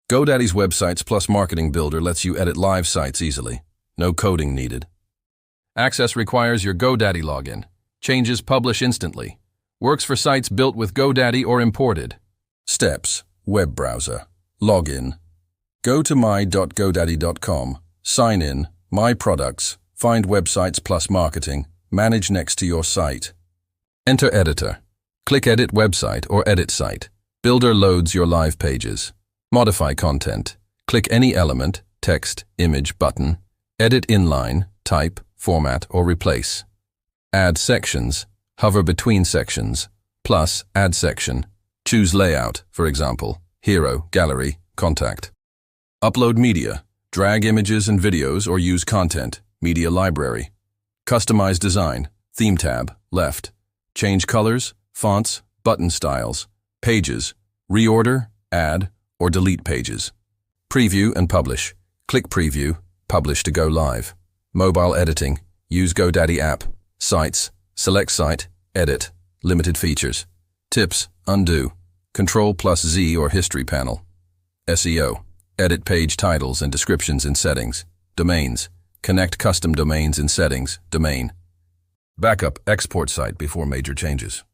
GoDaddy's Websites Plus Marketing Builder lets you edit live sites easily. No coding needed. Access requires your GoDaddy login. Changes publish instantly. Works for sites built with GoDaddy or imported. Steps: web browser. Login. Go to my.godaddy.com. Sign in. My products. Find Websites Plus Marketing. Manage next to your site. Enter editor. Click Edit Website or Edit Site. Builder loads your live pages. Modify content. Click any element, text, image, button. Edit inline, type, format, or replace. Add sections. Hover between sections. Plus, add section. Choose layout, for example, hero, gallery, contact. Upload media. Drag images and videos or use content, media library. Customize design, theme tab, left. Change colors, fonts, button styles, pages. Reorder, add, or delete pages. Preview and publish. Click Preview, publish to go live. Mobile editing. Use GoDaddy app. Sites. Select site, edit. Limited features. Tips, undo. Control+Z or history panel. SEO. Edit page titles and descriptions in settings. Domains. Connect custom domains in settings. Domain. Backup export site before major changes.